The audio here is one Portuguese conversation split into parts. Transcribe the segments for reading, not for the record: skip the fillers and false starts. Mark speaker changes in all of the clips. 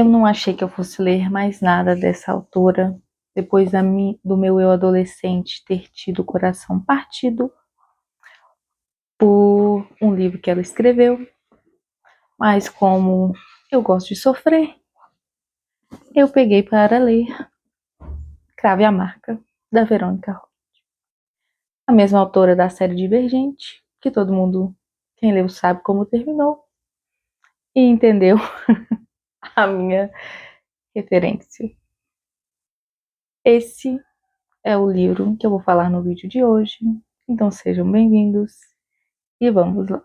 Speaker 1: Eu não achei que eu fosse ler mais nada dessa autora, depois do meu eu adolescente ter tido o coração partido por um livro que ela escreveu, mas como eu gosto de sofrer, eu peguei para ler Crave a Marca, da Verônica Roth. A mesma autora da série Divergente, que todo mundo, quem leu sabe como terminou, e entendeu a minha referência. Esse é o livro que eu vou falar no vídeo de hoje, então sejam bem-vindos e vamos lá.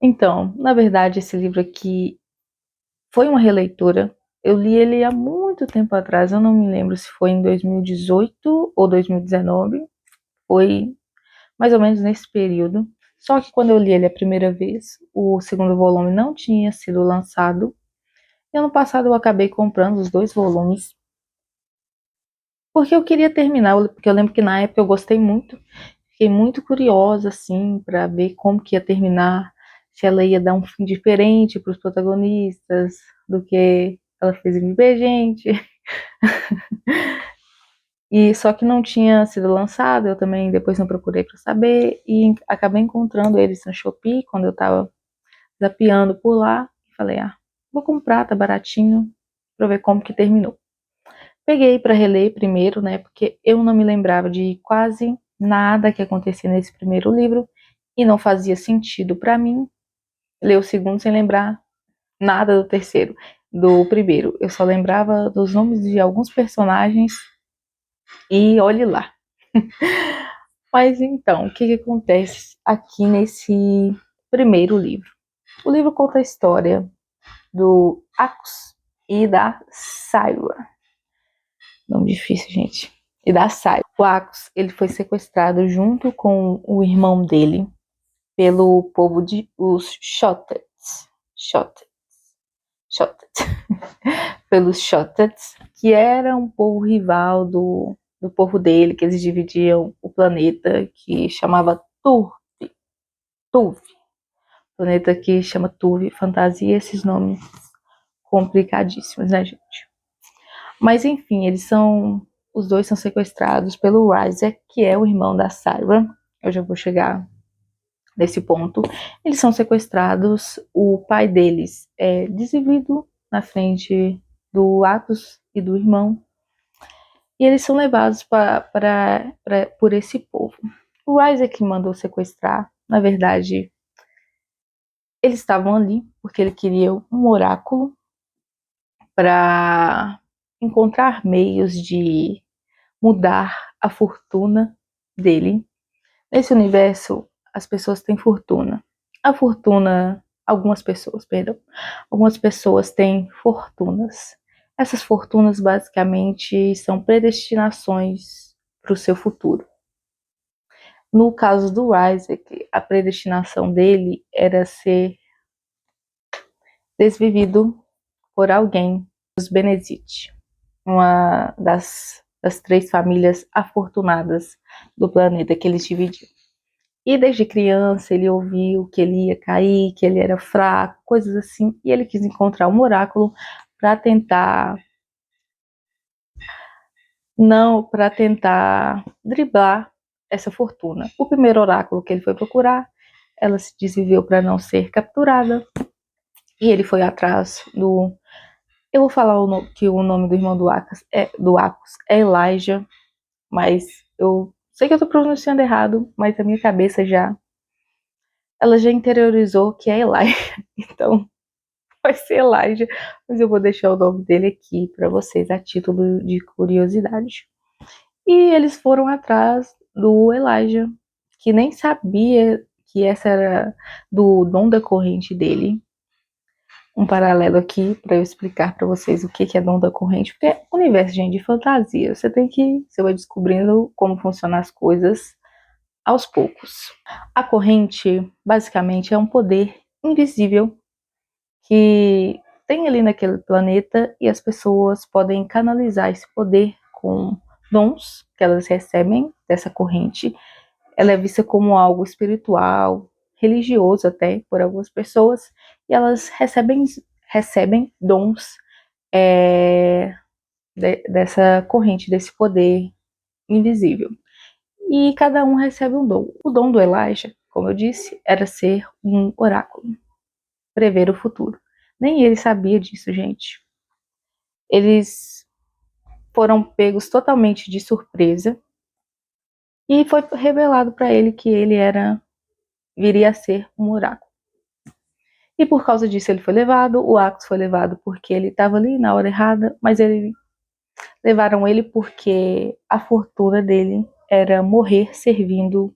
Speaker 1: Então, na verdade, esse livro aqui foi uma releitura. Eu li ele há muito tempo atrás, eu não me lembro se foi em 2018 ou 2019. Foi mais ou menos nesse período. Só que quando eu li ele a primeira vez, o segundo volume não tinha sido lançado. E ano passado eu acabei comprando os 2 volumes. Porque eu queria terminar, porque eu lembro que na época eu gostei muito. Fiquei muito curiosa, assim, para ver como que ia terminar, se ela ia dar um fim diferente para os protagonistas do que ela fez em Divergente. E só que não tinha sido lançado, eu também depois não procurei para saber e acabei encontrando eles no Shopee quando eu tava zapeando por lá e falei, vou comprar, tá baratinho, pra ver como que terminou. Peguei para reler primeiro, né, porque eu não me lembrava de quase nada que acontecia nesse primeiro livro e não fazia sentido para mim ler o segundo sem lembrar nada do terceiro, do primeiro. Eu só lembrava dos nomes de alguns personagens e olhe lá. Mas então, o que acontece aqui nesse primeiro livro? O livro conta a história do Acus e da Sayra. Nome difícil, gente. E da Sayra. O Acus, ele foi sequestrado junto com o irmão dele pelo povo de os Shotets. Pelos Shotets, que era um povo rival do povo dele, que eles dividiam o planeta, que chamava Tuve. Planeta que chama Tuve, fantasia, esses nomes complicadíssimos, né, gente? Mas enfim, os dois são sequestrados pelo Isaac, que é o irmão da Sayra. Eu já vou chegar nesse ponto. Eles são sequestrados, o pai deles é desenvolvido na frente do Atos e do irmão, e eles são levados por esse povo. O Isaac mandou sequestrar, na verdade, eles estavam ali porque ele queria um oráculo para encontrar meios de mudar a fortuna dele. Nesse universo, as pessoas têm fortuna. Algumas pessoas têm fortunas. Essas fortunas basicamente são predestinações para o seu futuro. No caso do Isaac, a predestinação dele era ser desvivido por alguém dos Benezit, uma das 3 famílias afortunadas do planeta que eles dividiam. E desde criança ele ouviu que ele ia cair, que ele era fraco, coisas assim, e ele quis encontrar um oráculo para tentar driblar essa fortuna. O primeiro oráculo que ele foi procurar, ela se desviveu para não ser capturada, e ele foi atrás do... Eu vou falar que o nome do irmão do Acus é Elijah, mas eu sei que eu tô pronunciando errado, mas a minha cabeça ela já interiorizou que é Elijah, então vai ser Elijah, mas eu vou deixar o nome dele aqui para vocês a título de curiosidade. E eles foram atrás do Elijah, que nem sabia que essa era do dom da corrente dele. Um paralelo aqui para eu explicar para vocês o que é dom da corrente, porque é universo, gente, de fantasia. Você vai descobrindo como funcionam as coisas aos poucos. A corrente, basicamente, é um poder invisível que tem ali naquele planeta e as pessoas podem canalizar esse poder com dons que elas recebem dessa corrente. Ela é vista como algo espiritual, religioso até, por algumas pessoas, e elas recebem dons dessa corrente, desse poder invisível. E cada um recebe um dom. O dom do Elijah, como eu disse, era ser um oráculo, prever o futuro. Nem ele sabia disso, gente. Eles foram pegos totalmente de surpresa e foi revelado para ele que ele viria a ser um oráculo. E por causa disso ele foi levado, o Acos foi levado porque ele estava ali na hora errada, mas levaram ele porque a fortuna dele era morrer servindo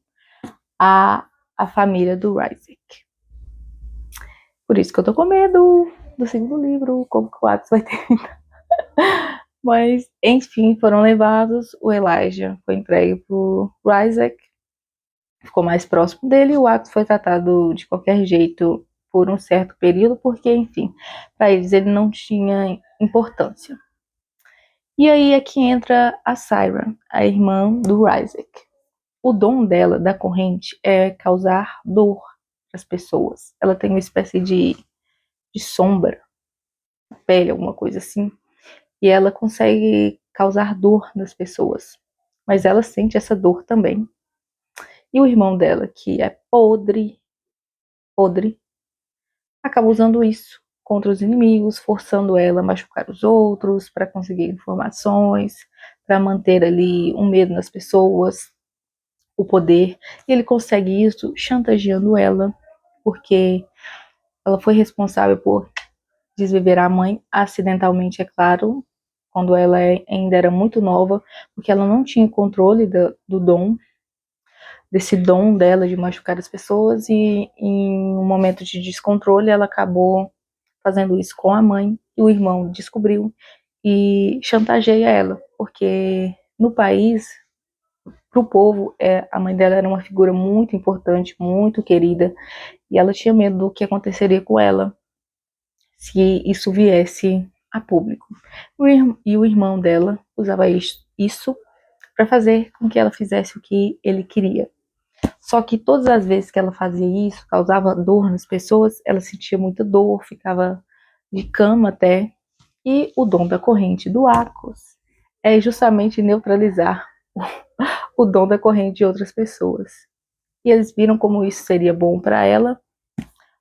Speaker 1: a família do Isaac. Por isso que eu tô com medo do segundo livro, como que o Acos vai ter. Mas, enfim, foram levados, o Elijah foi entregue pro Isaac, ficou mais próximo dele, e o Acos foi tratado de qualquer jeito por um certo período, porque, enfim, para eles ele não tinha importância. E aí é que entra a Syra, a irmã do Isaac. O dom dela, da corrente, é causar dor às pessoas. Ela tem uma espécie de sombra na pele, alguma coisa assim, e ela consegue causar dor nas pessoas. Mas ela sente essa dor também. E o irmão dela, que é podre, acaba usando isso contra os inimigos, forçando ela a machucar os outros para conseguir informações, para manter ali um medo nas pessoas, o poder. E ele consegue isso chantageando ela, porque ela foi responsável por desviver a mãe acidentalmente, é claro, quando ela ainda era muito nova, porque ela não tinha controle do dom, desse dom dela de machucar as pessoas, e em um momento de descontrole ela acabou fazendo isso com a mãe, e o irmão descobriu e chantageia ela, porque no país, para o povo, a mãe dela era uma figura muito importante, muito querida, e ela tinha medo do que aconteceria com ela se isso viesse a público. E o irmão dela usava isso para fazer com que ela fizesse o que ele queria. Só que todas as vezes que ela fazia isso, causava dor nas pessoas, ela sentia muita dor, ficava de cama até. E o dom da corrente do Acos é justamente neutralizar o dom da corrente de outras pessoas. E eles viram como isso seria bom para ela.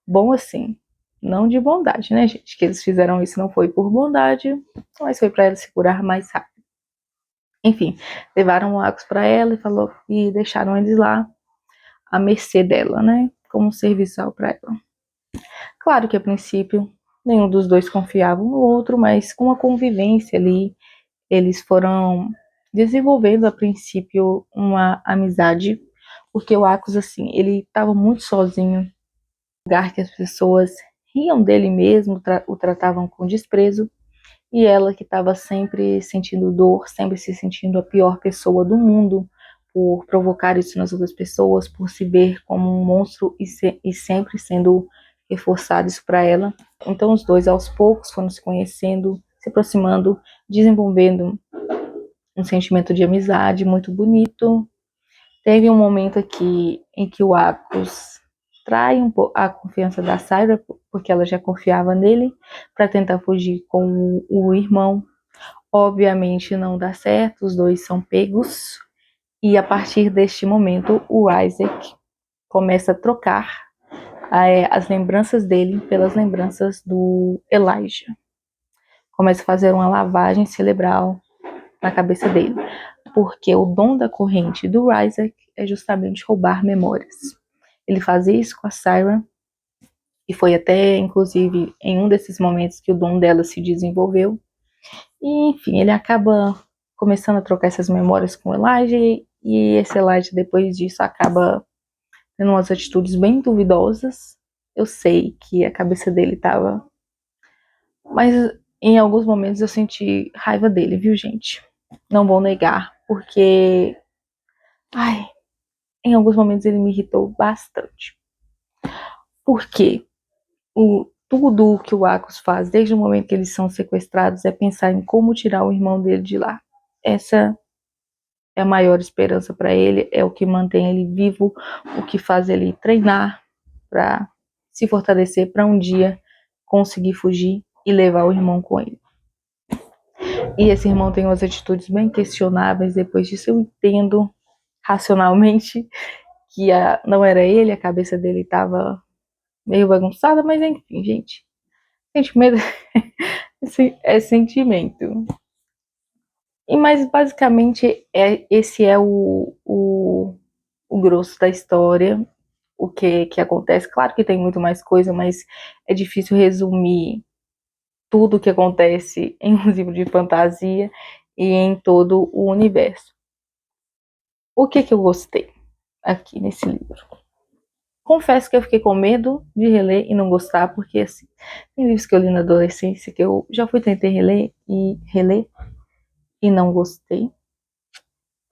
Speaker 1: Bom assim, não de bondade, né, gente? Que eles fizeram isso não foi por bondade, mas foi para ela se curar mais rápido. Enfim, levaram o Acos para ela e deixaram eles lá à mercê dela, né? Como um serviçal para ela. Claro que a princípio nenhum dos dois confiava no outro, mas com a convivência ali, eles foram desenvolvendo a princípio uma amizade, porque o Acos, assim, ele estava muito sozinho, um lugar que as pessoas riam dele mesmo, o tratavam com desprezo, e ela que estava sempre sentindo dor, sempre se sentindo a pior pessoa do mundo, por provocar isso nas outras pessoas, por se ver como um monstro e sempre sendo reforçado isso para ela. Então os dois aos poucos foram se conhecendo, se aproximando, desenvolvendo um sentimento de amizade muito bonito. Teve um momento aqui em que o Acos trai um pouco a confiança da Syra, porque ela já confiava nele, para tentar fugir com o irmão. Obviamente não dá certo, os dois são pegos, e a partir deste momento o Isaac começa a trocar as lembranças dele pelas lembranças do Elijah. Começa a fazer uma lavagem cerebral na cabeça dele, porque o dom da corrente do Isaac é justamente roubar memórias. Ele faz isso com a Syra, e foi até, inclusive, em um desses momentos que o dom dela se desenvolveu. E, enfim, ele acaba começando a trocar essas memórias com o Elijah, e esse Elijah, depois disso, acaba tendo umas atitudes bem duvidosas. Eu sei que a cabeça dele tava... Mas em alguns momentos eu senti raiva dele, viu, gente? Não vou negar, porque... Ai, em alguns momentos ele me irritou bastante. Porque tudo o que o Acos faz, desde o momento que eles são sequestrados, é pensar em como tirar o irmão dele de lá. Essa é a maior esperança para ele, é o que mantém ele vivo, o que faz ele treinar para se fortalecer para um dia conseguir fugir e levar o irmão com ele. E esse irmão tem umas atitudes bem questionáveis. Depois disso eu entendo racionalmente que não era ele, a cabeça dele estava meio bagunçada, mas enfim, gente. Sentimento é sentimento. E mas basicamente esse é o grosso da história, o que acontece. Claro que tem muito mais coisa, mas é difícil resumir tudo o que acontece em um livro de fantasia e em todo o universo. O que eu gostei aqui nesse livro? Confesso que eu fiquei com medo de reler e não gostar, porque assim, tem livros que eu li na adolescência que eu já tentei reler e não gostei.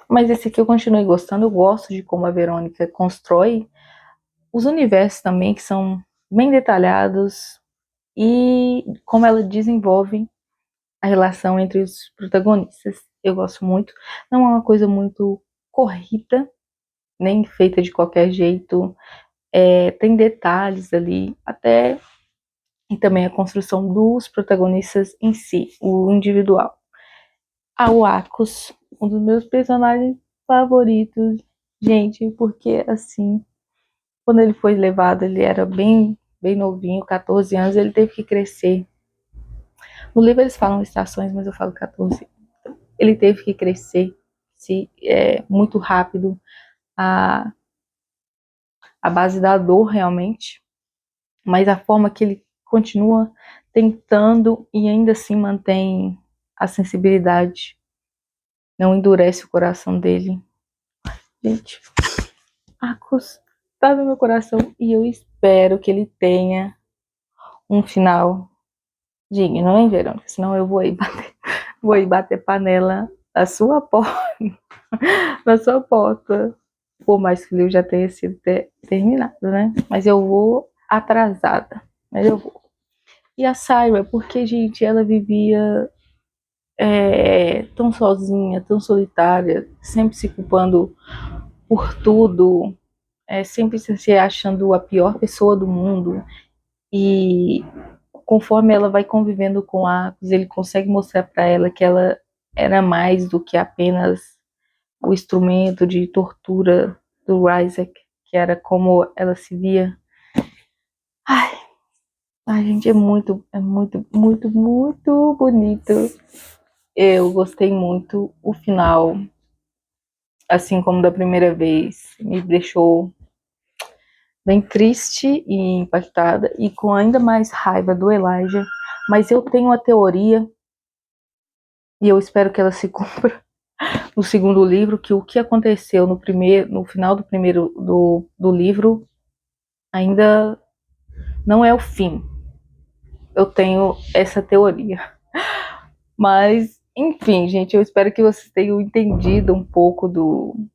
Speaker 1: Mas esse aqui eu continuei gostando. Eu gosto de como a Verônica constrói os universos também, que são bem detalhados, e como ela desenvolve a relação entre os protagonistas. Eu gosto muito. Não é uma coisa muito corrida, nem feita de qualquer jeito. Tem detalhes ali, até e também a construção dos protagonistas em si, o individual. O Akos, um dos meus personagens favoritos, gente, porque assim, quando ele foi levado, ele era bem novinho, 14 anos, ele teve que crescer. No livro eles falam estações, mas eu falo 14. Ele teve que crescer muito rápido, a base da dor realmente, mas a forma que ele continua tentando e ainda assim mantém a sensibilidade, não endurece o coração dele. Gente, tá no meu coração e eu espero que ele tenha um final digno, hein, Verônica? Senão eu vou ir bater panela na sua porta, na sua porta. Por mais que o livro já tenha sido terminado, né? Mas eu vou atrasada, mas eu vou. E a Syra, porque, gente, ela vivia tão sozinha, tão solitária, sempre se culpando por tudo, sempre se achando a pior pessoa do mundo. E conforme ela vai convivendo com Arcos, ele consegue mostrar para ela que ela era mais do que apenas o instrumento de tortura do Isaac, que era como ela se via. Ai, gente, é muito, muito bonito. Eu gostei muito. O final, assim como da primeira vez, me deixou bem triste e impactada e com ainda mais raiva do Elijah. Mas eu tenho uma teoria e eu espero que ela se cumpra no segundo livro, que o que aconteceu no final do primeiro do livro ainda não é o fim. Eu tenho essa teoria. Mas, enfim, gente, eu espero que vocês tenham entendido um pouco do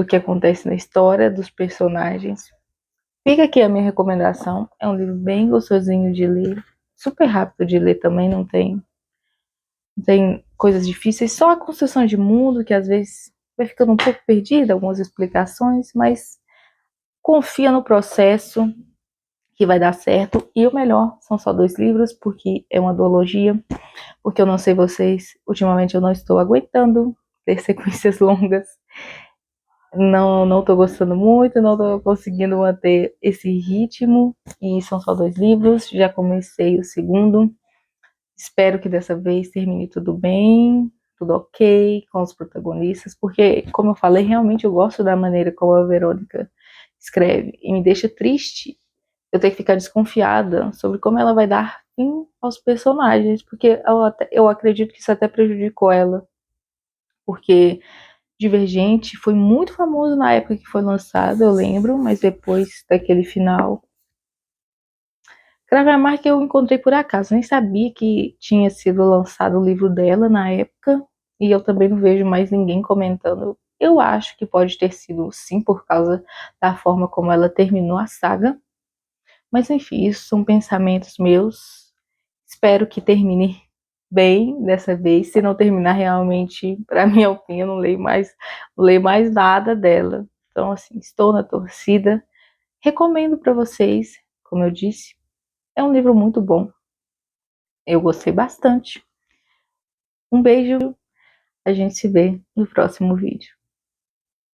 Speaker 1: que acontece na história, dos personagens. Fica aqui a minha recomendação. É um livro bem gostosinho de ler, super rápido de ler também, não tem coisas difíceis, só a construção de mundo, que às vezes vai ficando um pouco perdida, algumas explicações, mas confia no processo que vai dar certo. E o melhor, são só 2 livros, porque é uma duologia, porque eu não sei vocês, ultimamente eu não estou aguentando ter sequências longas. Não tô gostando muito, não tô conseguindo manter esse ritmo, e são só 2 livros, já comecei o segundo. Espero que dessa vez termine tudo bem, tudo ok com os protagonistas, porque, como eu falei, realmente eu gosto da maneira como a Verônica escreve, e me deixa triste eu ter que ficar desconfiada sobre como ela vai dar fim aos personagens, porque eu acredito que isso até prejudicou ela, porque Divergente foi muito famoso na época que foi lançado, eu lembro, mas depois daquele final. Cravo que eu encontrei por acaso, nem sabia que tinha sido lançado o livro dela na época, e eu também não vejo mais ninguém comentando. Eu acho que pode ter sido sim por causa da forma como ela terminou a saga, mas enfim, isso são pensamentos meus. Espero que termine bem dessa vez. Se não terminar realmente, para minha opinião, não leio mais nada dela. Então, assim, estou na torcida. Recomendo para vocês, como eu disse, é um livro muito bom. Eu gostei bastante. Um beijo, a gente se vê no próximo vídeo.